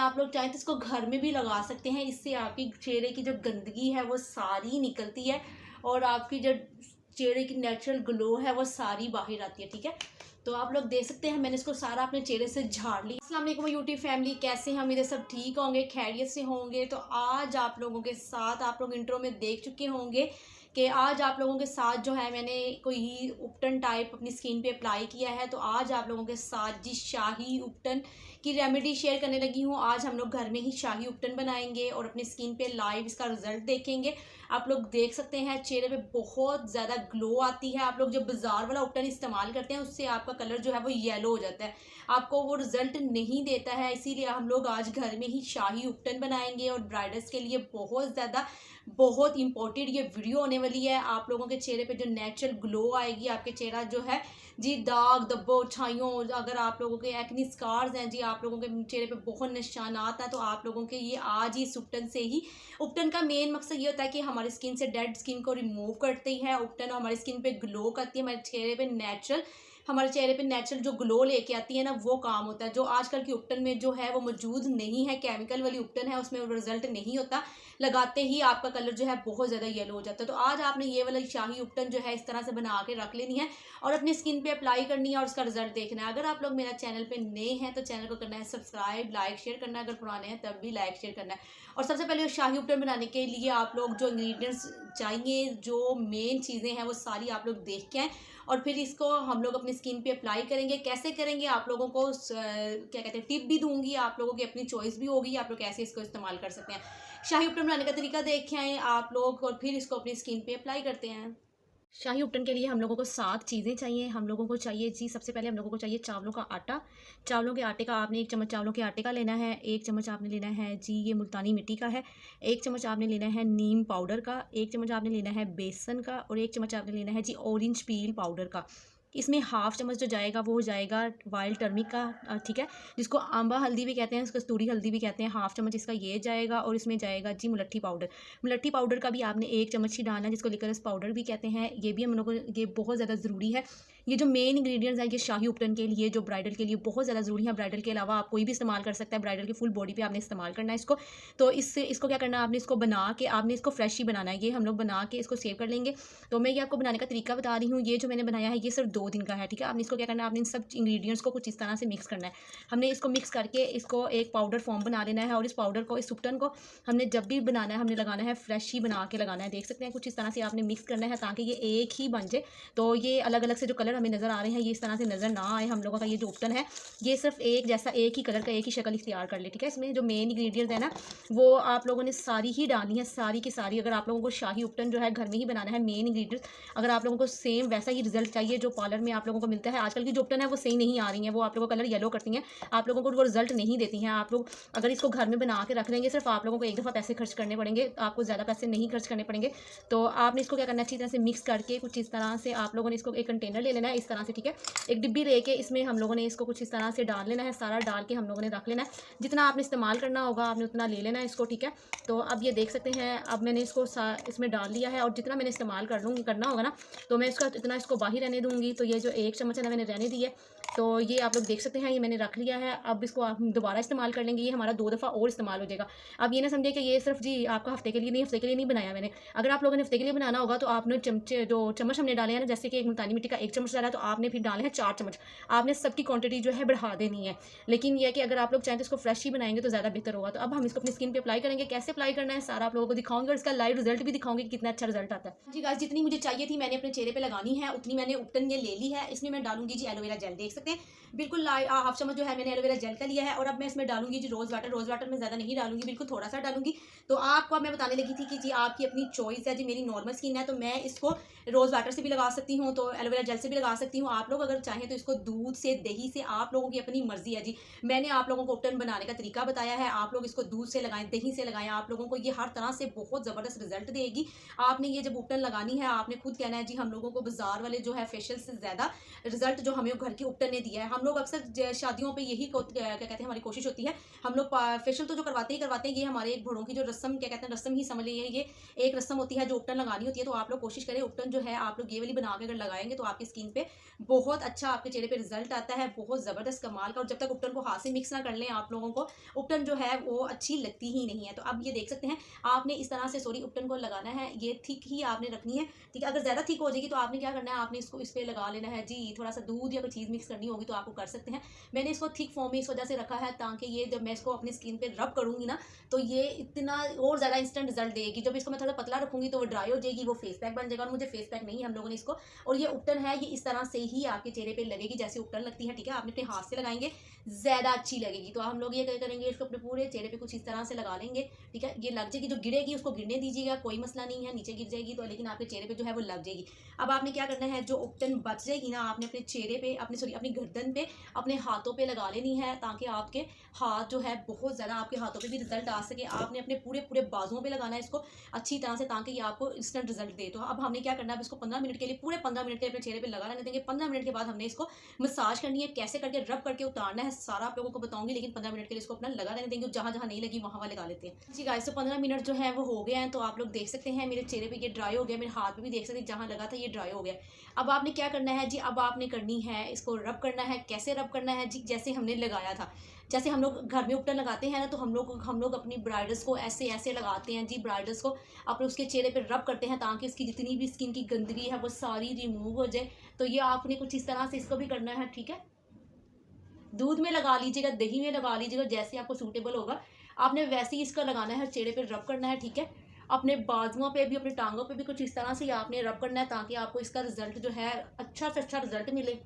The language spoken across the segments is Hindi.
आप लोग चाहें तो इसको घर में भी लगा सकते हैं। इससे आपकी चेहरे की जो गंदगी है वो सारी निकलती है और आपकी जो चेहरे की नेचुरल ग्लो है वो सारी बाहर आती है। ठीक है, तो आप लोग देख सकते हैं मैंने इसको सारा अपने चेहरे से झाड़ लिया। अस्सलाम वालेकुम यूट्यूब फैमिली, कैसे हैं? हम इधर सब ठीक होंगे, खैरियत से होंगे। तो आज आप लोगों के साथ, आप लोग इंट्रो में देख चुके होंगे कि आज आप लोगों के साथ जो है मैंने कोई उपटन टाइप अपनी स्किन पे अप्लाई किया है। तो आज आप लोगों के साथ जी शाही उपटन की रेमेडी शेयर करने लगी हूँ। आज हम लोग घर में ही शाही उपटन बनाएंगे और अपनी स्किन पे लाइव इसका रिजल्ट देखेंगे। आप लोग देख सकते हैं चेहरे पे बहुत ज़्यादा ग्लो आती है। आप लोग जब बाजार वाला उपटन इस्तेमाल करते हैं उससे आपका कलर जो है वो येलो हो जाता है, आपको वो रिजल्ट नहीं देता है। इसीलिए हम लोग आज घर में ही शाही उपटन बनाएंगे और ब्राइडल्स के लिए बहुत इंपॉर्टेंट ये वीडियो होने वाली है। आप लोगों के चेहरे पे जो नेचुरल ग्लो आएगी, आपके चेहरा जो है जी दाग धब्बों छाइयों, अगर आप लोगों के एक्नी स्कार्स हैं जी, आप लोगों के चेहरे पे बहुत निशानात हैं, तो आप लोगों के ये आज ही इस उपटन से ही। उपटन का मेन मकसद ये होता है कि हमारी स्किन से डेड स्किन को रिमूव करती है। उपटन हमारी स्किन पे ग्लो करती है, हमारे चेहरे पे नेचुरल जो ग्लो लेके आती है ना, वो काम होता है। जो आजकल की उपटन में जो है वो मौजूद नहीं है, केमिकल वाली उपटन है, उसमें रिजल्ट नहीं होता। लगाते ही आपका कलर जो है बहुत ज़्यादा येलो हो जाता है। तो आज आपने ये वाला शाही उपटन जो है इस तरह से बना के रख लेनी है और अपनी स्किन पे अप्लाई करनी है और उसका रिजल्ट देखना है। अगर आप लोग मेरा चैनल पे नए हैं तो चैनल को करना है सब्सक्राइब, लाइक शेयर करना है। अगर पुराने हैं तब भी लाइक शेयर करना है। और सबसे पहले शाही उपटन बनाने के लिए आप लोग जो इंग्रेडिएंट्स चाहिए, जो मेन चीज़ें हैं वो सारी आप लोग देख के आएँ और फिर इसको हम लोग अपनी स्किन पे अप्लाई करेंगे। कैसे करेंगे आप लोगों को क्या कहते हैं टिप भी दूंगी, आप लोगों की अपनी चॉइस भी होगी, आप लोग कैसे इसको इस्तेमाल कर सकते हैं। शाही उपटन बनाने का तरीका देख के आएँ आप लोग और फिर इसको अपनी स्किन पे अप्लाई करते हैं। शाही उपटन के लिए हम लोगों को 7 चीज़ें चाहिए। हम लोगों को चाहिए जी, सबसे पहले हम लोगों को चाहिए चावलों का आटा। चावलों के आटे का आपने 1 चम्मच चावलों के आटे का लेना है। 1 चम्मच आपने लेना है जी ये मुल्तानी मिट्टी का है। 1 चम्मच आपने लेना है नीम पाउडर का। 1 चम्मच आपने लेना है बेसन का और 1 चम्मच आपने लेना है जी ऑरेंज पील पाउडर का। इसमें हाफ चम्मच जो जाएगा वो जाएगा वाइल्ड टर्मिक का, ठीक है, जिसको आंबा हल्दी भी कहते हैं, उसको कस्तूरी हल्दी भी कहते हैं। हाफ चम्मच इसका ये जाएगा और इसमें जाएगा जी मुलट्ठी पाउडर। मुलट्ठी पाउडर का भी आपने 1 चम्मच ही डालना है, जिसको लिकरस पाउडर भी कहते हैं। ये भी हम लोगों को ये बहुत ज़्यादा ज़रूरी है। ये जो मेन इंग्रेडिएंट्स हैं ये शाही उपटन के लिए, जो ब्राइडल के लिए बहुत ज़्यादा ज़रूरी है। ब्राइडल के अलावा आप कोई भी इस्तेमाल कर सकता है, ब्राइडल की फुल बॉडी पे आपने इस्तेमाल करना है इसको। तो इसको क्या करना है, आपने इसको बना के आपने इसको फ्रेश ही बनाना है। ये हम लोग बना के इसको सेव कर लेंगे। तो मैं ये आपको बनाने का तरीका बता रही हूँ। ये जो मैंने बनाया है ये सिर्फ 2 दिन का है, ठीक है। आपने इसको क्या करना है, आपने इन सब इंग्रेडिएंट्स को कुछ इस तरह से मिक्स करना है। हमने इसको मिक्स करके इसको एक पाउडर फॉर्म बना लेना है और इस पाउडर को, इस उपटन को हमने जब भी बनाना है हमने लगाना है फ्रेश ही बना के लगाना है। देख सकते हैं कुछ इस तरह से आपने मिक्स करना है ताकि ये एक ही बन जाए। तो ये अलग अलग से जो कलर हमें नज़र आ रहे हैं ये इस तरह से नज़र ना आए। हम लोगों का ये जो उपटन है ये सिर्फ एक जैसा, एक ही कलर का, एक ही शक्ल इख्तियार कर ले, ठीक है। इसमें जो मेन इंग्रेडिएंट्स है ना वो आप लोगों ने सारी ही डालनी है, सारी की सारी। अगर आप लोगों को शाही उपटन जो है घर में ही बनाना है, मेन इंग्रेडिएंट्स अगर आप लोगों को सेम वैसा ही रिजल्ट चाहिए जो पार्लर में आप लोगों को मिलता है, आजकल की जो उपटन है वो सही नहीं आ रही है, वो आप लोगों को कलर येलो करती हैं, आप लोगों को वो रिजल्ट नहीं देती हैं। आप लोग अगर इसको घर में बना के रख लेंगे, सिर्फ आप लोगों को एक दफ़ा पैसे खर्च करने पड़ेंगे, आपको ज़्यादा पैसे नहीं खर्च करने पड़ेंगे। तो आपने इसको क्या करना है, अच्छी तरह से मिक्स करके कुछ इस तरह से आप लोगों ने इसको एक कंटेनर ले लेना है इस तरह से, ठीक है। एक डिब्बी लेके इसमें हम लोगों ने इसको कुछ इस तरह से डाल लेना है, सारा डाल के हम लोगों ने रख लेना है। जितना आपने इस्तेमाल करना होगा आपने उतना ले लेना है इसको, ठीक है। तो अब ये देख सकते हैं, अब मैंने इसको इसमें डाल लिया है और जितना मैंने इस्तेमाल करना होगा ना तो मैं इसका इतना इसको बाहर रहने दूँगी। तो ये जो 1 चम्मच है ना मैंने रहने दी है। तो ये आप लोग देख सकते हैं ये मैंने रख लिया है। अब इसको आप दोबारा इस्तेमाल कर लेंगे, ये हमारा 2 दफ़ा और इस्तेमाल हो जाएगा। अब ये ना समझे कि ये सिर्फ जी आपका हफ्ते के लिए नहीं बनाया मैंने। अगर आप लोगों ने हफ्ते के लिए बनाना होगा तो आपने चम्मच हमने डाले हैं ना, जैसे कि एक मुल्तानी मिट्टी का 1 चम्मच डाला है तो आपने फिर डाले हैं 4 चम्मच। आपने सबकी क्वांटिटी जो है बढ़ा देनी है। लेकिन यह है कि अगर आप लोग चाहें तो इसको फ्रेश ही बनाएंगे तो ज़्यादा बेहतर होगा। तो अब हम इसको अपनी स्किन पे अप्लाई करेंगे। कैसे अप्लाई करना है सारा आप लोगों को दिखाऊंगी और इसका लाइव रिजल्ट भी दिखाऊंगी कि कितना अच्छा रिजल्ट आता है। जी गाइस, जितनी मुझे चाहिए थी मैंने अपने चेहरे पे लगानी है उतनी मैंने उपटन ये ले ली है। इसमें मैं डालूंगी जी एलोवेरा जेल, देख सकते हैं बिल्कुल हाफ चम्मच जो है मैंने एलोवेरा जेल का लिया है। और अब मैं इसमें डालूंगी जी रोज़ वाटर में ज़्यादा नहीं डालूंगी, बिल्कुल थोड़ा सा डालूंगी। तो आपको अब मैं बताने लगी थी कि जी आपकी अपनी चॉइस है। जी मेरी नॉर्मल स्किन है तो मैं इसको रोज़ वाटर से भी लगा सकती हूँ, तो एलोवेरा जेल से भी लगा सकती हूँ। आप लोग अगर चाहें तो इसको दूध से, दही से, आप लोगों की अपनी मर्जी है जी। मैंने आप लोगों को उपटन बनाने का तरीका बताया है, आप लोग इसको दूध से लगाएं, दही से लगाएं, आप लोगों को ये हर तरह से बहुत ज़बरदस्त रिजल्ट देगी। आपने ये जब उपटन लगानी है आपने खुद कहना है जी हम लोगों को बाजार वाले जो है फेशियल से ज़्यादा रिजल्ट जो हमें घर की उपटन ने दिया है, हम लोग अक्सर शादियों पे यही क्या कहते हैं हमारी कोशिश होती है, हम लोग फेशियल तो जो करवाते हैं, ये हमारे एक बड़ों की जो रस्म क्या कहते हैं, रस्म ही समझ लीजिए, ये एक रस्म होती है जो उपटन लगानी होती है। तो आप लोग कोशिश करें उपटन जो है आप लोग ये वाली बना के अगर लगाएंगे तो आपकी स्किन पे बहुत अच्छा आपके चेहरे पे रिजल्ट आता है, बहुत ज़बरदस्त कमाल का। और जब तक उपटन को हाथ से मिक्स ना कर लें आप लोगों को उपटन जो है वो अच्छी लगती ही नहीं है। तो अब ये देख सकते हैं आपने इस तरह से उपटन को लगाना है, ये थिक ही आपने रखनी है, ठीक है। अगर ज़्यादा थिक हो जाएगी तो आपने क्या करना है, आपने इसको इस पर लगा लेना है जी। थोड़ा सा दूध या कोई चीज़ मिक्स करनी होगी तो आपको कर सकते हैं। मैंने इसको थिक फॉर्म में इस वजह से रखा है ताकि ये जब मैं इसको अपनी स्किन पे रब करूँगी ना तो ये इतना और ज़्यादा इंस्टेंट रिजल्ट देगी। जब इसको मैं थोड़ा पतला रखूँगी तो वो ड्राई हो जाएगी, वो फेस पैक बन जाएगा। और मुझे फेस पैक नहीं है हम लोगों ने इसको, और ये उपटन है ये इस तरह से ही आपके चेहरे पे लगेगी जैसे उपटन लगती है, ठीक है। आपने अपने हाथ से लगाएंगे ज़्यादा अच्छी लगेगी। तो हम लोग ये क्या करेंगे, इसको अपने पूरे चेहरे पे कुछ इस तरह से लगा लेंगे, ठीक है। ये लग जाएगी, जो गिरेगी उसको गिरने दीजिएगा, कोई मसला नहीं है, नीचे गिर जाएगी तो, लेकिन आपके चेहरे पे जो है वो लग जाएगी। अब आपने क्या करना है, जो उपटन बच जाएगी ना आपने अपने चेहरे पे अपनी गर्दन पे अपने हाथों पे लगा लेनी है ताकि आपके हाथ जो है बहुत ज़्यादा आपके हाथों पे भी रिजल्ट आ सके। आपने अपने पूरे बाजुओं पे लगाना है इसको अच्छी तरह से ताकि ये आपको इंस्टेंट रिजल्ट दे। तो अब हमने क्या करना है, अब इसको 15 मिनट के लिए, पूरे 15 मिनट के अपने चेहरे पे लगा रहने देंगे। 15 मिनट के बाद हमने इसको मसाज करनी है, कैसे करके रब करके उतारना है सारा आप लोगों को बताऊंगी, लेकिन 15 मिनट के लिए इसको अपना लगा रहने देंगे। जहाँ जहाँ नहीं लगी वहाँ लगा लेते हैं जी गाइस। तो 15 मिनट जो है वो हो गए हैं। तो आप लोग देख सकते हैं मेरे चेहरे पे ये ड्राई हो गया, मेरे हाथ पे भी देख सकते हैं जहाँ लगा था ये ड्राई हो गया। अब आपने क्या करना है जी, अब आपने करनी है इसको रब करना है। कैसे रब करना है जी, जैसे हमने लगाया था, जैसे हम लोग घर में उपटन लगाते हैं ना, तो हम लोग अपनी ब्राइडल्स को ऐसे ऐसे लगाते हैं जी। ब्राइडल्स को अपने उसके चेहरे पे रब करते हैं ताकि उसकी जितनी भी स्किन की गंदगी है वो सारी रिमूव हो जाए। तो ये आपने कुछ इस तरह से इसको भी करना है, ठीक है। दूध में लगा लीजिएगा, दही में लगा लीजिएगा, जैसे आपको सूटेबल होगा आपने वैसे ही इसका लगाना है, चेहरे पे रब करना है, ठीक है। अपने बाजुओं पे भी अपनी टांगों पे भी कुछ इस तरह से आपने रब करना है ताकि आपको इसका रिजल्ट जो है अच्छा से अच्छा रिजल्ट मिले।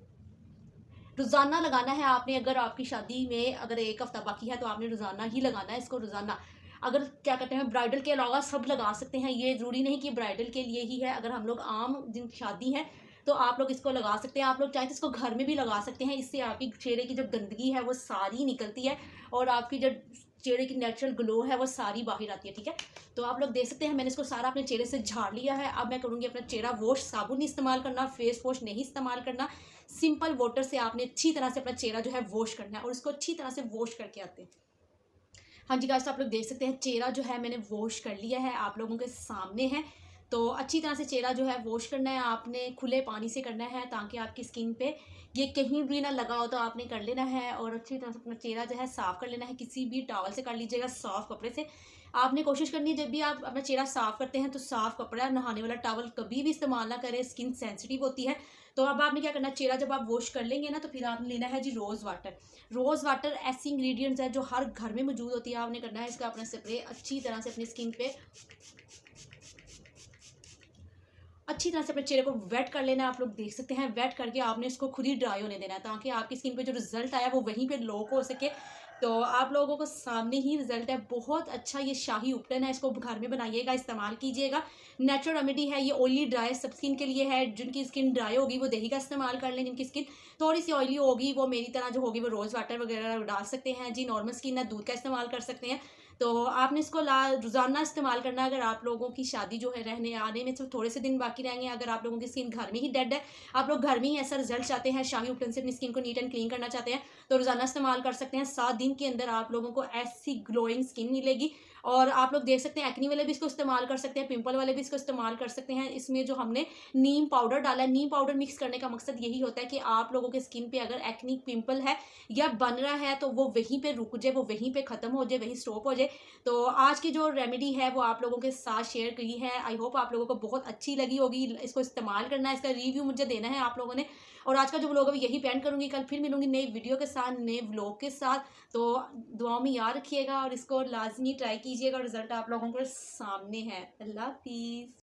रोज़ाना लगाना है आपने, अगर आपकी शादी में अगर एक हफ्ता बाकी है तो आपने रोज़ाना ही लगाना है इसको, रोज़ाना। अगर क्या कहते हैं ब्राइडल के अलावा सब लगा सकते हैं, ये ज़रूरी नहीं कि ब्राइडल के लिए ही है। अगर हम लोग आम जिन शादी है तो आप लोग इसको लगा सकते हैं। आप लोग चाहें तो इसको घर में भी लगा सकते हैं, इससे आपकी चेहरे की जो गंदगी है वो सारी निकलती है और आपकी जो चेहरे की नेचुरल ग्लो है वो सारी बाहर आती है, ठीक है। तो आप लोग देख सकते हैं मैंने इसको सारा अपने चेहरे से झाड़ लिया है। अब मैं करूँगी अपना चेहरा वॉश, साबुन नहीं इस्तेमाल करना, फेस वॉश नहीं इस्तेमाल करना, सिंपल वाटर से आपने अच्छी तरह से अपना चेहरा जो है वॉश करना है और इसको अच्छी तरह से वॉश करके आते हैं। हाँ जी गाइस, आप लोग देख सकते हैं चेहरा जो है मैंने वॉश कर लिया है, आप लोगों के सामने है। तो अच्छी तरह से चेहरा जो है वॉश करना है, आपने खुले पानी से करना है ताकि आपकी स्किन पे ये कहीं भी ना लगा हो। तो आपने कर लेना है और अच्छी तरह से अपना चेहरा जो है साफ़ कर लेना है, किसी भी टॉवल से कर लीजिएगा, सॉफ्ट कपड़े से। आपने कोशिश करनी है जब भी आप अपना चेहरा साफ़ करते हैं तो साफ़ कपड़ा, नहाने वाला टॉवल कभी भी इस्तेमाल ना करें, स्किन सेंसिटिव होती है। तो अब आपने क्या करना है, चेहरा जब आप वॉश कर लेंगे ना तो फिर आपने लेना है जी रोज़ वाटर। रोज़ वाटर ऐसी इंग्रेडिएंट्स है जो हर घर में मौजूद होती है। आपने करना है इसका अपना स्प्रे अच्छी तरह से अपनी स्किन पे अच्छी तरह से अपने चेहरे को वेट कर लेना है। आप लोग देख सकते हैं वेट करके आपने इसको खुद ही ड्राई होने देना है ताकि आपकी स्किन पे जो रिजल्ट आया वो वहीं पे लॉक हो सके। तो आप लोगों को सामने ही रिजल्ट है, बहुत अच्छा ये शाही उपटन है, इसको घर में बनाइएगा, इस्तेमाल कीजिएगा। नेचुरल रेमेडी है ये, ऑयली ड्राई सब स्किन के लिए है। जिनकी स्किन ड्राई होगी वो दही का इस्तेमाल कर लें, जिनकी स्किन थोड़ी सी ऑयली होगी वो मेरी तरह जो होगी वो रोज़ वाटर वगैरह डाल सकते हैं जी। नॉर्मल स्किन है दूध का इस्तेमाल कर सकते हैं। तो आपने इसको रोज़ाना इस्तेमाल करना है। अगर आप लोगों की शादी जो है रहने आने में सिर्फ थोड़े से दिन बाकी रहेंगे, अगर आप लोगों की स्किन घर में ही डेड है, आप लोग घर में ही ऐसा रिजल्ट चाहते हैं, शाही उपटन से अपनी स्किन को नीट एंड क्लीन करना चाहते हैं, तो रोज़ाना इस्तेमाल कर सकते हैं। 7 दिन के अंदर आप लोगों को ऐसी ग्लोइंग स्किन मिलेगी। और आप लोग देख सकते हैं एक्नी वाले भी इसको इस्तेमाल कर सकते हैं, पिंपल वाले भी इसको इस्तेमाल कर सकते हैं। इसमें जो हमने नीम पाउडर डाला है, नीम पाउडर मिक्स करने का मकसद यही होता है कि आप लोगों के स्किन पे अगर एक्नी पिंपल है या बन रहा है तो वो वहीं पे रुक जाए, वो वहीं पे ख़त्म हो जाए, वहीं स्टॉप हो जाए। तो आज की जो रेमेडी है वो आप लोगों के साथ शेयर की है। आई होप आप लोगों को बहुत अच्छी लगी होगी। इसको इस्तेमाल करना है, इसका रिव्यू मुझे देना है आप लोगों ने। और आज का जो व्लॉग है यही पेंड करूँगी, कल फिर मिलूंगी नई वीडियो के साथ, नए व्लॉग के साथ। तो दुआओं में याद रखिएगा और इसको लाजमी ट्राई कीजिएगा, रिजल्ट आप लोगों के सामने है। अल्लाह हाफिज़।